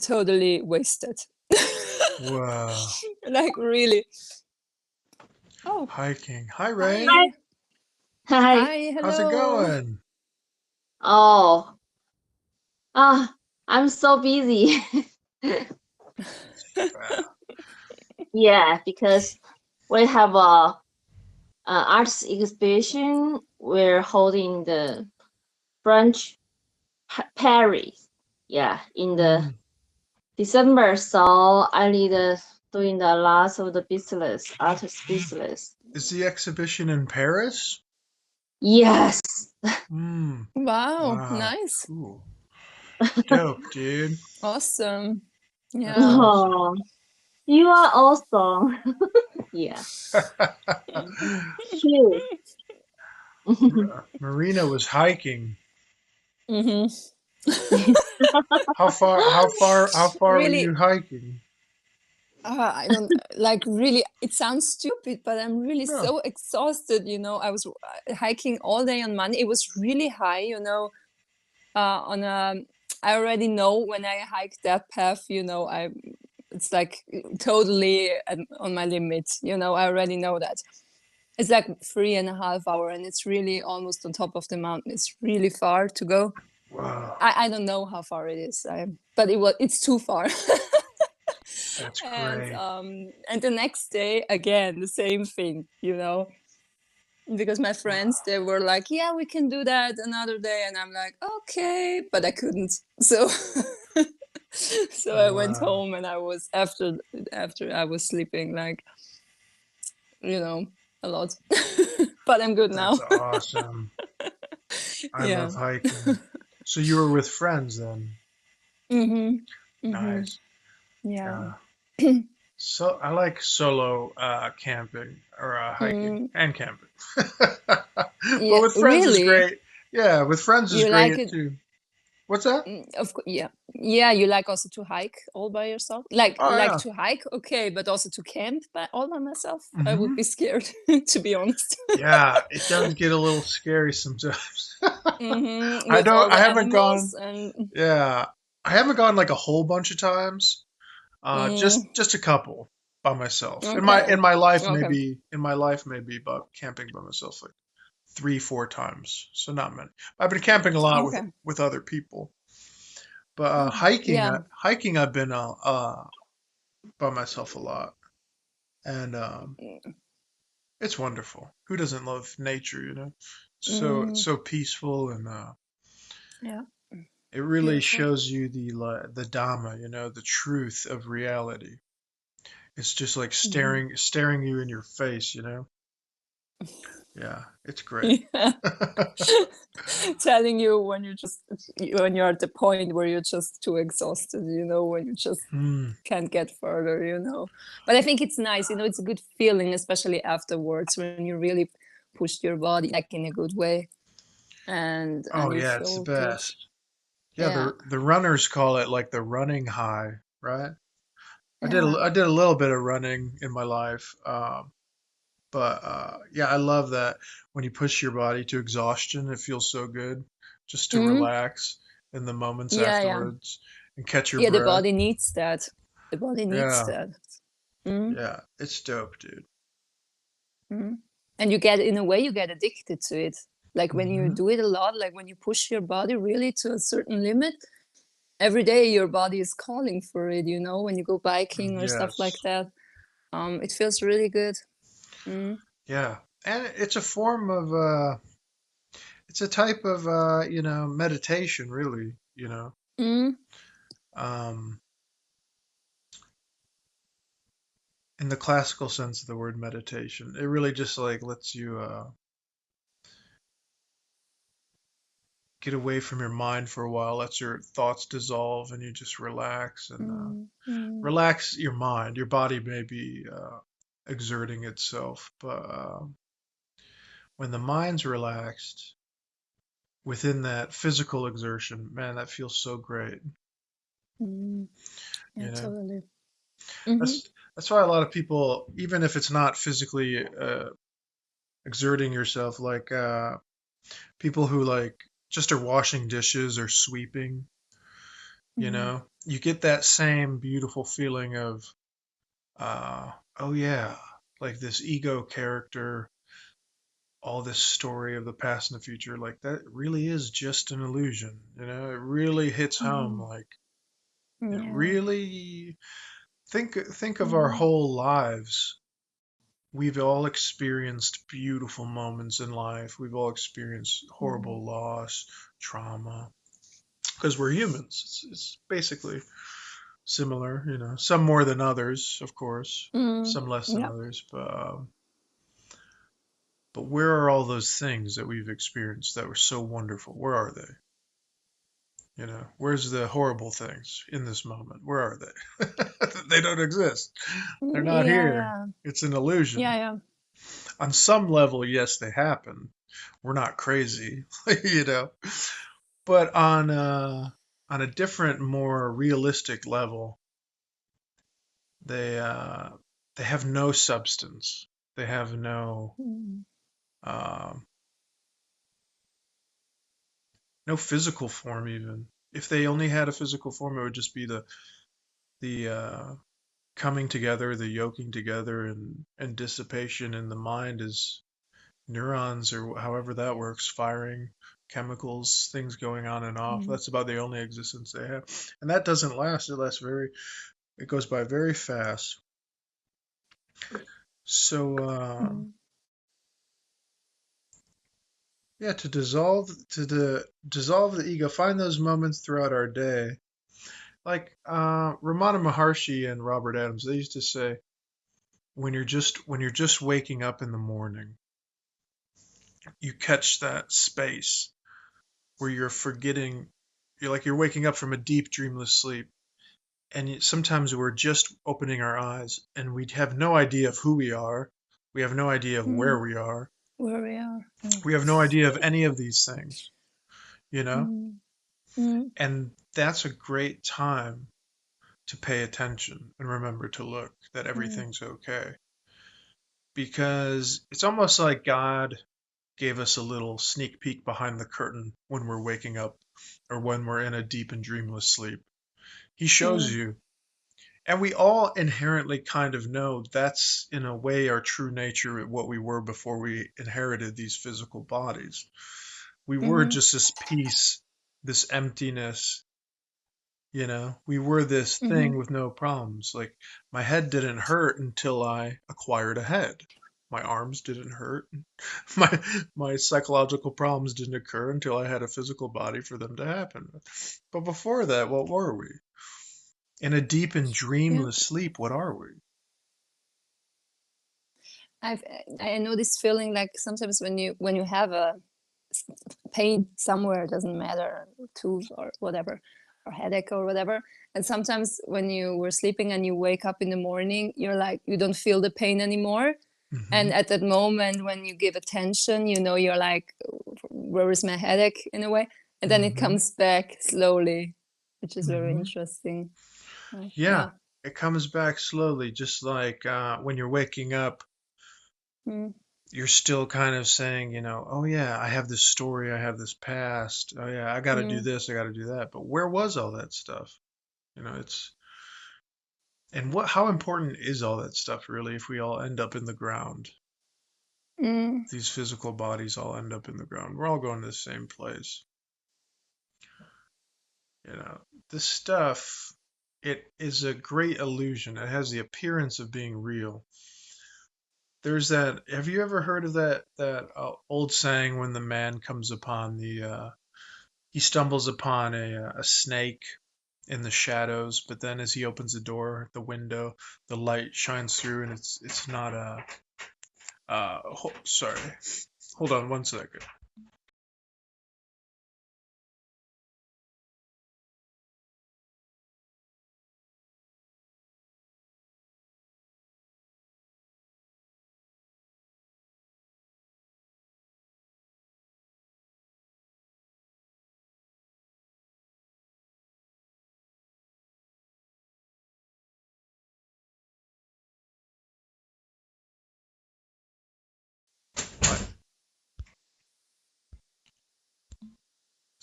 totally wasted. Wow. Like really. Oh, Hiking. Hi, Ray. Hi. hi. Hi. Hi, How's it hello. going? Oh, ah, I'm so busy. Wow. Yeah, because we have a arts exhibition. We're holding the French Paris. Yeah, in the Mm. December. So I need doing the last of the business, artist business. Is the exhibition in Paris? Yes. Mm. Wow, Wow. nice. Cool. Dope, dude. Awesome. That's Yeah. awesome. Oh, you are awesome. Yeah. Cute. Marina was hiking. Mm-hmm. How far were Really, you hiking? I don't like really, it sounds stupid, but I'm really No. so exhausted, I was hiking all day on Monday. It was really high, on a I already know when I hike that path, it's like totally on my limit, I already know that. It's like 3.5 hours and it's really almost on top of the mountain. It's really far to go. Wow. I don't know how far it is, but it's too far. That's and great. and the next day again the same thing, because my Wow. friends, they were like, yeah, we can do that another day, and I'm like, okay, but I couldn't. So so I went Wow. home and I was after I was sleeping like, you know a lot. But I'm good now. That's awesome. I Yeah. love hiking. So you were with friends then? Mhm. Mhm. Nice. Yeah. Yeah. So I like solo camping or hiking Mm, and camping. But yeah, with friends is really. great. Yeah, with friends is You like great it? too. What's that? Of course, yeah. Yeah, you like also to hike all by yourself? Oh Like yeah. to hike, okay, but also to camp all by myself? I would Hmm. be scared, to be honest. Yeah, it does get a little scary sometimes. I With all don't. I the haven't animals gone. and Yeah, I haven't gone like a whole bunch of times. mm, Just a couple by myself. In my okay. in my life, Okay. maybe about camping by myself like 3, 4 times. So not many. I've been camping a lot with Okay. with other people, but Okay. Yeah. hiking I've been by myself a lot, and it's wonderful. Who doesn't love nature? It's Mm, so peaceful, and yeah. it really Beautiful. shows you the Dhamma, the truth of reality. It's just like Mhm. staring you in your face. Yeah, it's great. Yeah. Telling you when you're at the point where you're just too exhausted, when you just Hmm. can't get further. But I think it's nice, it's a good feeling, especially afterwards when you really pushed your body like in a good way, Oh and you yeah, it's the feel good. best. Yeah, Yeah. the runners call it like the running high, right? Yeah. I did a little bit of running in my life, but yeah, I love that when you push your body to exhaustion, it feels so good just to Hmm. relax in the moments Yeah, yeah. afterwards and catch your Yeah, the breath. body needs that. The body needs Yeah, that. Mm. yeah, it's dope, dude. Mm. And you get, in a way, you get addicted to it. Like when you Hmm. do it a lot, like when you push your body really to a certain limit, every day your body is calling for it, when you go biking or stuff like Yes, that. It feels really good. Mm. yeah, and it's a form of it's a type of meditation, really. Mm. Um, in the classical sense of the word meditation, it really just like lets you get away from your mind for a while, lets your thoughts dissolve, and you just relax and Mm. Mm. relax your mind. Your body may be exerting itself, but when the mind's relaxed within that physical exertion, man, that feels so great. Mm. Yeah, You know, totally. Hmm. that's why a lot of people, even if it's not physically exerting yourself, like people who like just are washing dishes or sweeping, You Mm. know, you get that same beautiful feeling of, oh yeah, like this ego character, all this story of the past and the future, like that really is just an illusion. You know, it really hits home. Mm. Like it Yeah. really think of our Mm. whole lives. We've all experienced beautiful moments in life. We've all experienced Mm. horrible loss, trauma, because we're humans. It's basically similar, you know, some more than others, of course, Mm. some less than Yep. others, but where are all those things that we've experienced that were so wonderful? Where are they? You know, where's the horrible things in this moment? Where are they? They don't exist. They're not Yeah, here. yeah. It's an illusion. Yeah, yeah. On some level, yes, they happen. We're not crazy, you know. But on a different, more realistic level, they uh, they have no substance. They have Mm. um, no physical form even. If they only had a physical form, it would just be the coming together, the yoking together, and dissipation in the mind is neurons or however that works, firing chemicals, things going on and off. Mm. That's about the only existence they have, and that doesn't last. It goes by very fast. So Mm. yeah, to dissolve the ego, find those moments throughout our day. Like Ramana Maharshi and Robert Adams, they used to say, when you're just waking up in the morning, you catch that space where you're forgetting. You're waking up from a deep dreamless sleep, and sometimes we're just opening our eyes, and we have no idea of who we are. We have no idea of where Mm. we are. Where we are. Mm. We have no idea of any of these things, you know. Mm. Mm. And that's a great time to pay attention and remember to look that Mm. everything's okay. Because it's almost like God gave us a little sneak peek behind the curtain when we're waking up or when we're in a deep and dreamless sleep. He shows Mm. you. And we all inherently kind of know that's, in a way, our true nature, what we were before we inherited these physical bodies. We were Mhm. just this peace, this emptiness. You know, we were this thing Mhm. with no problems. Like my head didn't hurt until I acquired a head. My arms didn't hurt. My my psychological problems didn't occur until I had a physical body for them to happen. But before that, what were we? In a deep and Yeah. dreamless sleep, what are we? I've I know this feeling like sometimes when you have a pain somewhere, it doesn't matter, tooth or whatever, or headache or whatever. And sometimes when you were sleeping and you wake up in the morning, you're like you don't feel the pain anymore. Hmm. And at that moment when you give attention, you know, you're like, where is my headache in a way? And then it Hmm. comes back slowly, which is very Hmm. interesting. Yeah, Yeah. it comes back slowly, just like when you're waking up, Mm. you're still kind of saying, oh yeah, I have this story, I have this past. Oh yeah, I got to do Mm. this, I got to do that. But where was all that stuff? It's and how important is all that stuff really if we all end up in the ground? Mm. These physical bodies all end up in the ground. We're all going to the same place. You know, this stuff, it is a great illusion. It has the appearance of being real. There's that. Have you ever heard of that old saying when the man comes upon he stumbles upon a snake in the shadows, but then as he opens the door, the window, the light shines through, and it's not a. Sorry, hold on one second.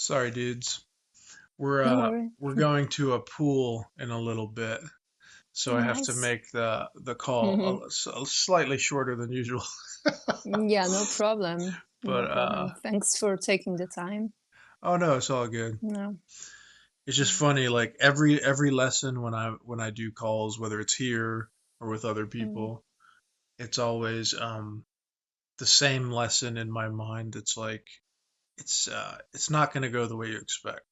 Sorry, dudes. We're No uh worry. we're going to a pool in a little bit, so Oh, I have to nice. make the call Hmm. slightly shorter than usual. Yeah, no problem. But No problem. Thanks for taking the time. oh no, it's all good. No. It's just funny, like every lesson when I do calls, whether it's here or with other Mm. people, it's always the same lesson in my mind. It's like it's not going to go the way you expect.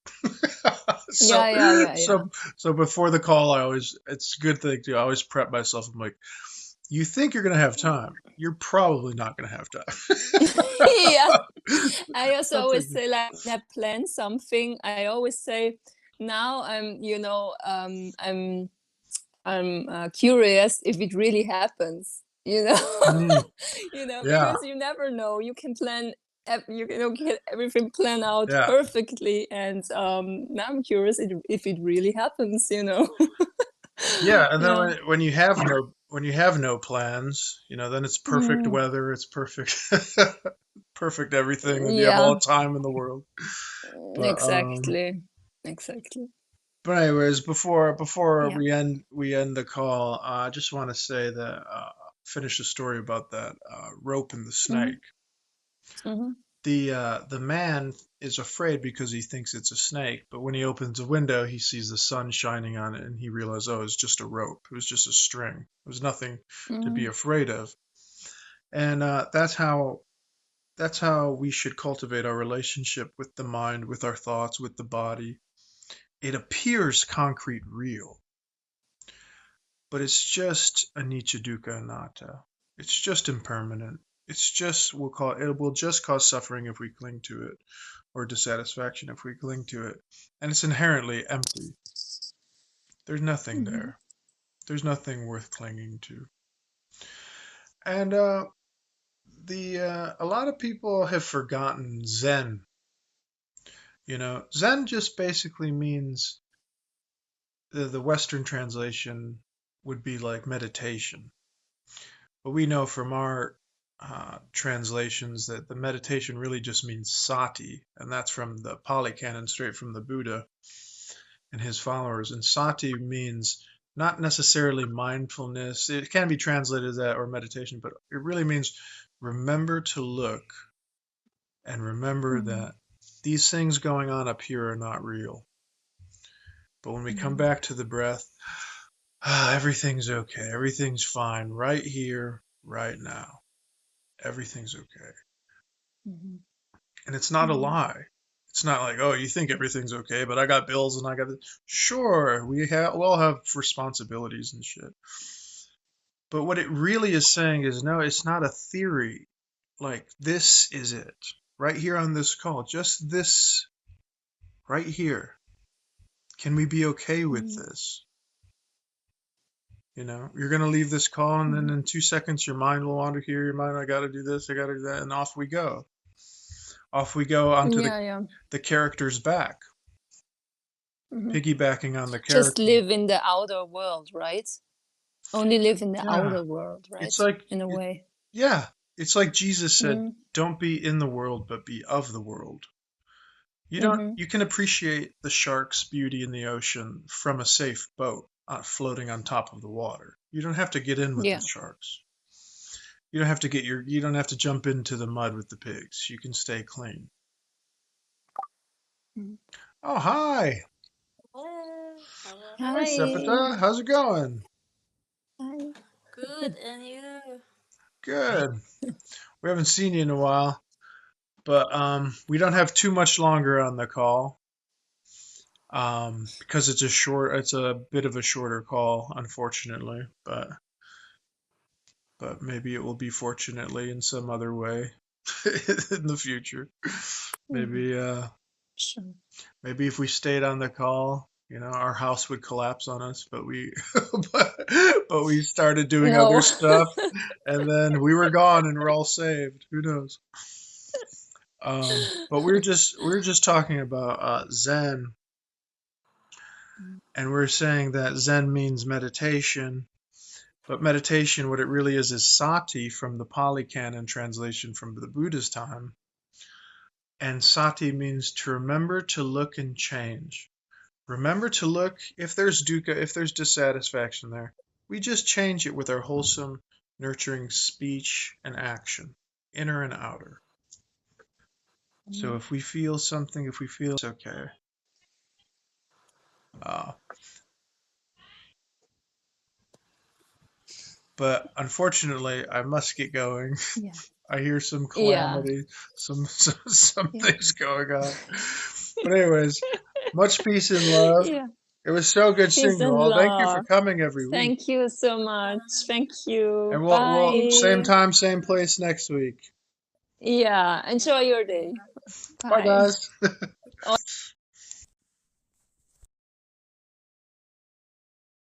so Yeah, yeah, yeah, yeah. so so before the call, it's a good thing to I always prep myself. I'm like, you think you're going to have time? You're probably not going to have time. Yeah. I also always Something. say, like, when I plan something, I always say, now I'm curious if it really happens, you know? Mm, yeah, Because you never know. You can plan, get everything planned out yeah, perfectly, and now I'm curious if it really happens, you know? yeah. And then Yeah. when you have no plans, then it's perfect Mm, weather. It's perfect, perfect everything, and you have all yeah, the time in the world. But exactly. Exactly. But anyways, before Yeah. we end the call, I just want to say that finish the story about that rope and the Hmm. snake. Hmm. The man is afraid because he thinks it's a snake, but when he opens a window, he sees the sun shining on it, and he realizes, oh, it's just a rope. It was just a string. It was nothing to be Hmm. afraid of. And that's how we should cultivate our relationship with the mind, with our thoughts, with the body. It appears concrete, real, but it's just anicca dukkha anatta. It's just impermanent. It's just it will just cause suffering if we cling to it, or dissatisfaction if we cling to it. And it's inherently empty. There's nothing Hmm. there. There's nothing worth clinging to. And the a lot of people have forgotten Zen. Zen just basically means the Western translation would be like meditation. But we know from our translations that the meditation really just means sati, and that's from the Pali Canon, straight from the Buddha and his followers. And sati means not necessarily mindfulness. It can be translated as that or meditation, but it really means remember to look and remember Hmm. that these things going on up here are not real. But when we come Hmm. back to the breath, everything's okay. Everything's fine right here, right now. Everything's okay. Hmm. And it's not a Hmm. lie. It's not like, oh, you think everything's okay, but I got bills and I got this. Sure, we all have responsibilities and shit. But what it really is saying is, no, it's not a theory. Like, this is it. Right here on this call. Just this right here. Can we be okay with Hmm. this? You're going to leave this call, and then Hmm. in 2 seconds, your mind will wander here. Your mind, I got to do this, I got to do that. And off we go. Off we go onto Yeah, yeah. the character's back, Hmm. piggybacking on the Just character. live in the outer world, right? Only live in the Yeah. outer world, It's right? like, In a way. yeah, it's like Jesus said, Mm. don't be in the world, but be of the world. Hmm. You can appreciate the shark's beauty in the ocean from a safe boat floating on top of the water. You don't have to get in with the Yeah. sharks. You don't have to jump into the mud with the pigs. You can stay clean. Mm. Oh, hi. Hello, Hi, Hi. Sepita. How's it going? Hi. good, and you? Good. We haven't seen you in a while, but we don't have too much longer on the call. Because it's a bit of a shorter call, unfortunately, but maybe it will be fortunately in some other way in the future. Hmm. Maybe, Sure. maybe if we stayed on the call, our house would collapse on us, but but we started doing other No. stuff, and then we were gone and we're all saved. Who knows? But we are just talking about Zen, and we're saying that Zen means meditation. But meditation, what it really is sati from the Pali Canon translation from the Buddha's time. And sati means to remember to look and change. Remember to look if there's dukkha, if there's dissatisfaction there. We just change it with our wholesome, nurturing speech and action, inner and outer. So if we feel something, if we feel it's okay. But unfortunately, I must get going. Yeah. I hear some Yeah. calamity, some things going on. But anyways, much peace and love. Yeah. It was so good seeing Peace you and all. Thank you for love. coming every week. Thank you so much. Thank you. And Bye. we'll same time, same place next week. Yeah. Enjoy your day. Bye, Bye. guys.